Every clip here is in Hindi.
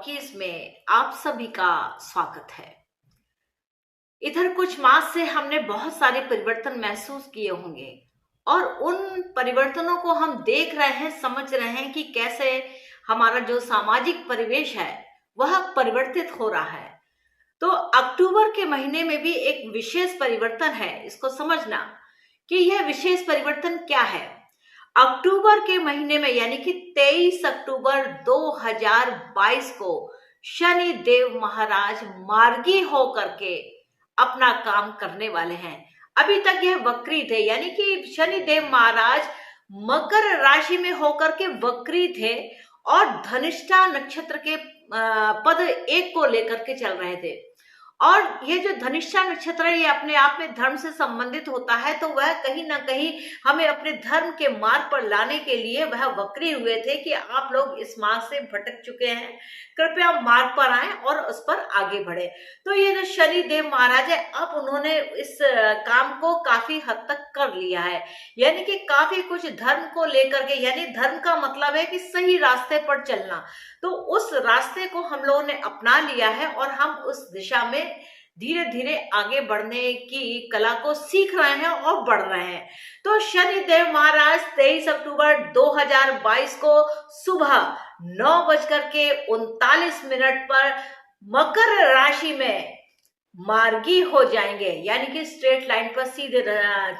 टॉकीज में आप सभी का स्वागत है। इधर कुछ मास से हमने बहुत सारे परिवर्तन महसूस किए होंगे और उन परिवर्तनों को हम देख रहे हैं, समझ रहे हैं कि कैसे हमारा जो सामाजिक परिवेश है वह परिवर्तित हो रहा है। तो अक्टूबर के महीने में भी एक विशेष परिवर्तन है, इसको समझना कि यह विशेष परिवर्तन क्या है। अक्टूबर के महीने में यानी कि 23 अक्टूबर 2022 को शनि देव महाराज मार्गी होकर के अपना काम करने वाले हैं। अभी तक यह वक्री थे, यानी कि शनि देव महाराज मकर राशि में होकर के वक्री थे और धनिष्ठा नक्षत्र के पद 1 को लेकर के चल रहे थे। और ये जो धनिष्ठा नक्षत्र है ये अपने आप में धर्म से संबंधित होता है, तो वह कहीं ना कहीं हमें अपने धर्म के मार्ग पर लाने के लिए वह वक्री हुए थे कि आप लोग इस मार्ग से भटक चुके हैं, कृपया मार्ग पर आएं और उस पर आगे बढ़े। तो ये जो शनि देव महाराज है, अब उन्होंने इस काम को काफी हद तक कर लिया है, यानी कि काफी कुछ धर्म को लेकर के, यानी धर्म का मतलब है कि सही रास्ते पर चलना, तो उस रास्ते को हम लोगों ने अपना लिया है और हम उस दिशा में धीरे धीरे आगे बढ़ने की कला को सीख रहे हैं और बढ़ रहे हैं। तो शनि देव महाराज 23 अक्टूबर 2022 को सुबह 9:39 पर मकर राशि में मार्गी हो जाएंगे, यानी कि स्ट्रेट लाइन पर सीधे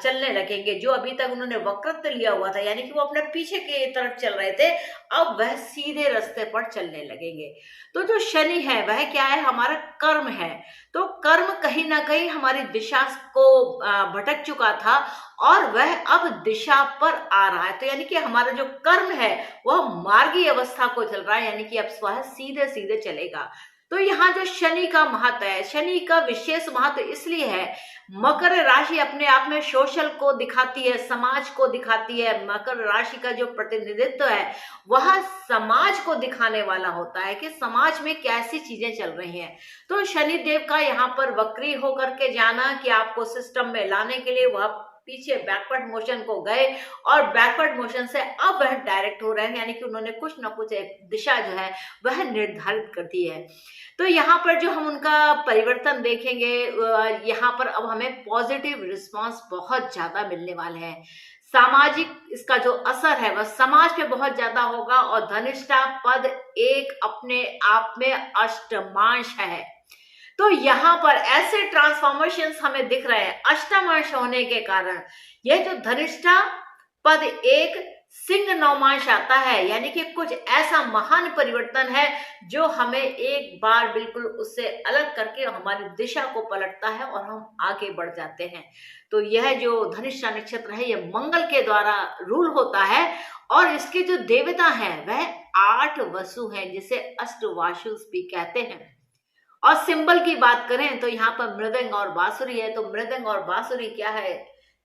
चलने लगेंगे। जो अभी तक उन्होंने वक्रत्व लिया हुआ था, यानी कि वो अपने पीछे की तरफ चल रहे थे, अब वह सीधे रास्ते पर चलने लगेंगे। तो जो शनि है वह क्या है, हमारा कर्म है। तो कर्म कहीं ना कहीं हमारी दिशा को भटक चुका था और वह अब दिशा पर आ रहा है। तो यानी कि हमारा जो कर्म है वह मार्गी अवस्था को चल रहा है, यानी कि अब वह सीधे सीधे चलेगा। तो यहाँ जो शनि का महत्व है, शनि का विशेष महत्व इसलिए है, मकर राशि अपने आप में सोशल को दिखाती है, समाज को दिखाती है। मकर राशि का जो प्रतिनिधित्व है वह समाज को दिखाने वाला होता है कि समाज में कैसी चीजें चल रही हैं। तो शनि देव का यहाँ पर वक्री होकर के जाना कि आपको सिस्टम में लाने के लिए वह पीछे बैकवर्ड मोशन को गए और बैकवर्ड मोशन से अब वह डायरेक्ट हो रहे हैं, यानी कि उन्होंने कुछ ना कुछ एक दिशा जो है वह निर्धारित कर दी है। तो यहाँ पर जो हम उनका परिवर्तन देखेंगे, यहाँ पर अब हमें पॉजिटिव रिस्पांस बहुत ज्यादा मिलने वाले हैं। सामाजिक इसका जो असर है वह समाज पे बहुत ज्यादा होगा और धनिष्ठा पद 1 अपने आप में अष्टमांश है। तो यहाँ पर ऐसे ट्रांसफॉर्मेशंस हमें दिख रहे हैं अष्टमांश होने के कारण। यह जो धनिष्ठा पद 1 सिंह नवमांश आता है, यानी कि कुछ ऐसा महान परिवर्तन है जो हमें एक बार बिल्कुल उससे अलग करके हमारी दिशा को पलटता है और हम आगे बढ़ जाते हैं। तो यह जो धनिष्ठा नक्षत्र है यह मंगल के द्वारा रूल होता है और इसके जो देवता हैं वह 8 वसु हैं, जिसे अष्टवासु भी कहते हैं। और सिंबल की बात करें तो यहाँ पर मृदंग और बांसुरी है। तो मृदंग और बांसुरी क्या है,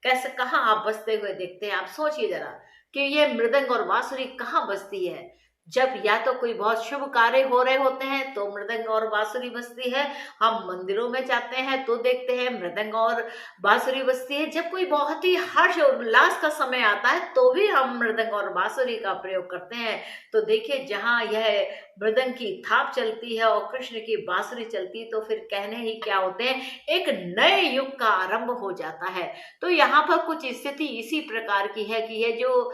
कैसे कहाँ आप बजते हुए देखते हैं, आप सोचिए जरा कि ये मृदंग और बांसुरी कहाँ बजती है। जब या तो कोई बहुत शुभ कार्य हो रहे होते हैं तो मृदंग और बांसुरी बजती है, हम मंदिरों में जाते हैं तो देखते हैं मृदंग और बांसुरी बजती है। जब कोई बहुत ही हर्ष और उल्लास का समय आता है तो भी हम मृदंग और बांसुरी का प्रयोग करते हैं। तो देखिए, जहाँ यह मृदंग की थाप चलती है और कृष्ण की बांसुरी चलती है तो फिर कहने ही क्या होते हैं, एक नए युग का आरंभ हो जाता है। तो यहाँ पर कुछ स्थिति इसी प्रकार की है कि ये जो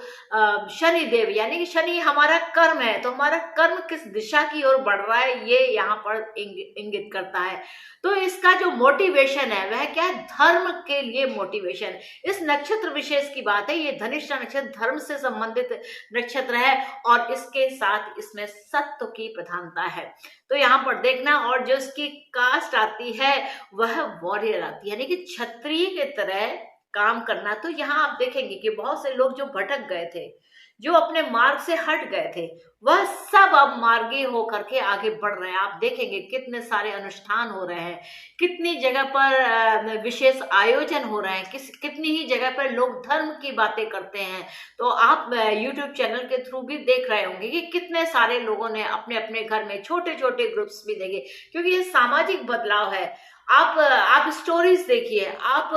शनि देव, यानी कि शनि हमारा कर्म है, तो हमारा कर्म किस दिशा की ओर बढ़ रहा है ये यहाँ पर इंगित करता है। तो इसका जो मोटिवेशन है वह क्या है, धर्म के लिए मोटिवेशन। इस नक्षत्र विशेष की बात है, ये धनिष्ठा नक्षत्र धर्म से संबंधित नक्षत्र है और इसके साथ इसमें सत्व की प्रधानता है। तो यहाँ पर देखना, और जो इसकी कास्ट आती है वह वॉरियर आती है, यानी कि क्षत्रिय के तरह काम करना। तो यहाँ आप देखेंगे कि बहुत से लोग जो भटक गए थे, जो अपने मार्ग से हट गए थे, वह सब अब मार्गी होकर के आगे बढ़ रहे हैं। आप देखेंगे कितने सारे अनुष्ठान हो रहे हैं, कितनी जगह पर विशेष आयोजन हो रहे हैं, कितनी ही जगह पर लोग धर्म की बातें करते हैं। तो आप YouTube चैनल के थ्रू भी देख रहे होंगे कि कितने सारे लोगों ने अपने अपने घर में छोटे छोटे ग्रुप्स भी देखे, क्योंकि ये सामाजिक बदलाव है। आप स्टोरीज देखिए, आप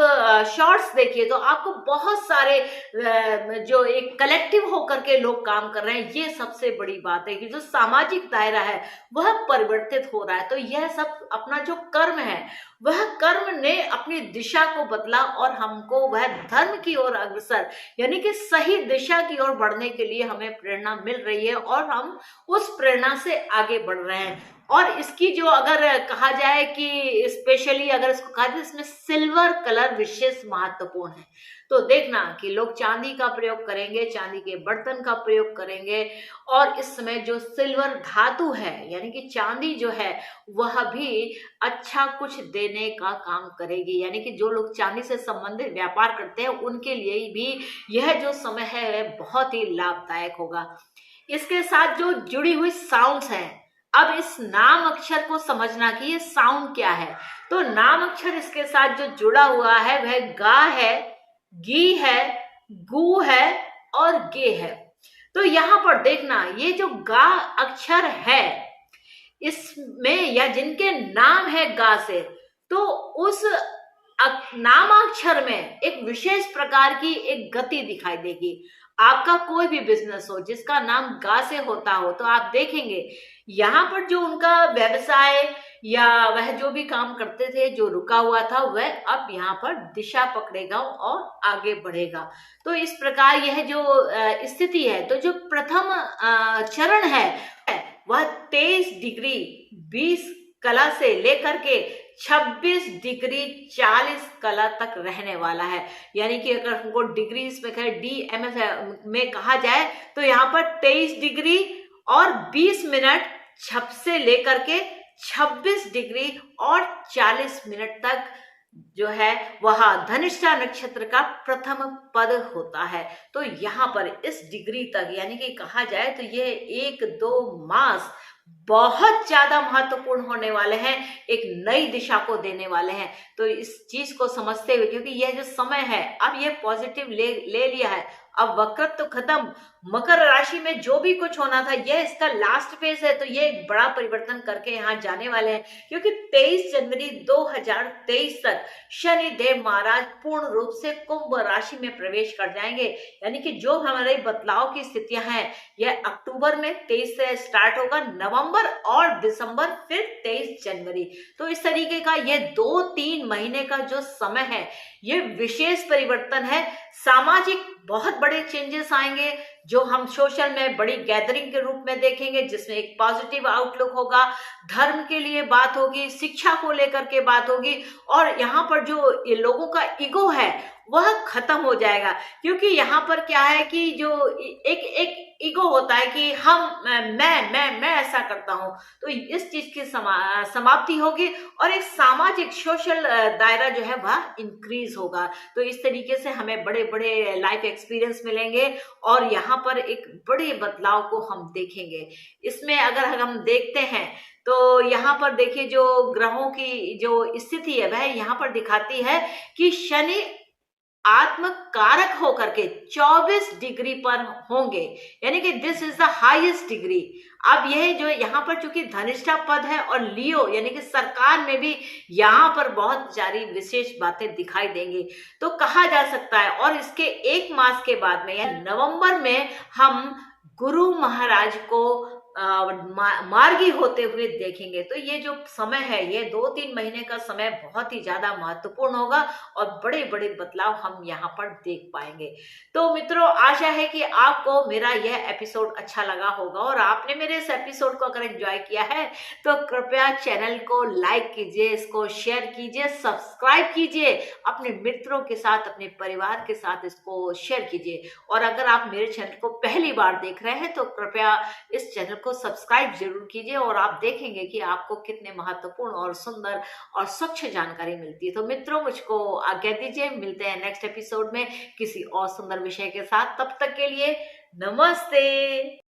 शॉर्ट्स देखिए, तो आपको बहुत सारे जो एक कलेक्टिव होकर के लोग काम कर रहे हैं। ये सबसे बड़ी बात है कि जो सामाजिक दायरा है वह परिवर्तित हो रहा है। तो यह सब अपना जो कर्म है, वह कर्म ने अपनी दिशा को बदला और हमको वह धर्म की ओर अग्रसर, यानी कि सही दिशा की ओर बढ़ने के लिए हमें प्रेरणा मिल रही है और हम उस प्रेरणा से आगे बढ़ रहे हैं। और इसकी जो अगर कहा जाए कि स्पेशली अगर इसको कहा जाए, इसमें सिल्वर कलर विशेष महत्वपूर्ण है। तो देखना कि लोग चांदी का प्रयोग करेंगे, चांदी के बर्तन का प्रयोग करेंगे, और इस समय जो सिल्वर धातु है यानी कि चांदी जो है वह भी अच्छा कुछ देने का काम करेगी। यानी कि जो लोग चांदी से संबंधित व्यापार करते हैं उनके लिए भी यह जो समय है बहुत ही लाभदायक होगा। इसके साथ जो जुड़ी हुई साउंड्स हैं, अब इस नाम अक्षर को समझना कि ये साउंड क्या है। तो नाम अक्षर इसके साथ जो जुड़ा हुआ है वह गा है, गी है, गू है और गे है। तो यहां पर देखना, ये जो गा अक्षर है इसमें या जिनके नाम है गा से, तो उस नामाक्षर में एक विशेष प्रकार की एक गति दिखाई देगी। आपका कोई भी बिजनेस हो जिसका नाम गा से होता हो, तो आप देखेंगे यहाँ पर जो उनका व्यवसाय या वह जो भी काम करते थे, जो रुका हुआ था, वह अब यहाँ पर दिशा पकड़ेगा और आगे बढ़ेगा। तो इस प्रकार यह जो स्थिति है, तो जो प्रथम चरण है वह 23 डिग्री 20 कला से लेकर के 26 डिग्री 40 कला तक रहने वाला है। यानी कि अगर हमको डिग्रीज में कहे, DMS में कहा जाए, तो यहाँ पर 23 डिग्री और 20 मिनट छप से लेकर के 26 डिग्री और 40 मिनट तक जो है वह धनिष्ठा नक्षत्र का प्रथम पद होता है। तो यहाँ पर इस डिग्री तक, यानी कि कहा जाए तो ये 1-2 मास बहुत ज्यादा महत्वपूर्ण होने वाले हैं, एक नई दिशा को देने वाले हैं। तो इस चीज को समझते हुए, क्योंकि यह जो समय है अब ये पॉजिटिव ले लिया है, अब वक्रत्व तो खत्म, मकर राशि में जो भी कुछ होना था यह इसका लास्ट फेज है। तो ये एक बड़ा परिवर्तन करके यहाँ जाने वाले हैं, क्योंकि 23 जनवरी 2023 तक शनि देव महाराज पूर्ण रूप से कुंभ राशि में प्रवेश कर जाएंगे। यानी कि जो हमारे बदलाव की स्थितियां हैं यह अक्टूबर में 23 से स्टार्ट होगा, नवंबर और दिसंबर, फिर 23 जनवरी। तो इस तरीके का ये 2-3 महीने का जो समय है ये विशेष परिवर्तन है। सामाजिक बहुत बड़े चेंजेस आएंगे जो हम सोशल में बड़ी गैदरिंग के रूप में देखेंगे, जिसमें एक पॉजिटिव आउटलुक होगा, धर्म के लिए बात होगी, शिक्षा को लेकर के बात होगी, और यहाँ पर जो ये लोगों का ईगो है वह खत्म हो जाएगा। क्योंकि यहाँ पर क्या है कि जो एक ईगो होता है कि हम मैं ऐसा करता हूँ, तो इस चीज की समाप्ति होगी और एक सामाजिक सोशल दायरा जो है वह इंक्रीज होगा। तो इस तरीके से हमें बड़े बड़े लाइफ एक्सपीरियंस मिलेंगे और यहाँ पर एक बड़े बदलाव को हम देखेंगे। इसमें अगर हम देखते हैं तो यहाँ पर देखिए जो ग्रहों की जो स्थिति है वह यहाँ पर दिखाती है कि शनि आत्म कारक होकर के 24 डिग्री पर होंगे, यानी कि this is the highest degree. अब यह जो यहाँ पर चूंकि धनिष्ठा पद है और लियो यानी कि सरकार में भी यहाँ पर बहुत सारी विशेष बातें दिखाई देंगी। तो कहा जा सकता है, और इसके 1 मास के बाद में यानी नवंबर में हम गुरु महाराज को मार्गी होते हुए देखेंगे। तो ये जो समय है ये 2-3 महीने का समय बहुत ही ज्यादा महत्वपूर्ण होगा और बड़े बड़े बदलाव हम यहाँ पर देख पाएंगे। तो मित्रों, आशा है कि आपको मेरा यह एपिसोड अच्छा लगा होगा, और आपने मेरे इस एपिसोड को अगर एंजॉय किया है तो कृपया चैनल को लाइक कीजिए, इसको शेयर कीजिए, सब्सक्राइब कीजिए, अपने मित्रों के साथ, अपने परिवार के साथ इसको शेयर कीजिए। और अगर आप मेरे चैनल को पहली बार देख रहे हैं तो कृपया इस चैनल को सब्सक्राइब जरूर कीजिए, और आप देखेंगे कि आपको कितने महत्वपूर्ण और सुंदर और स्वच्छ जानकारी मिलती है। तो मित्रों, मुझको आज्ञा दीजिए, मिलते हैं नेक्स्ट एपिसोड में किसी और सुंदर विषय के साथ। तब तक के लिए नमस्ते।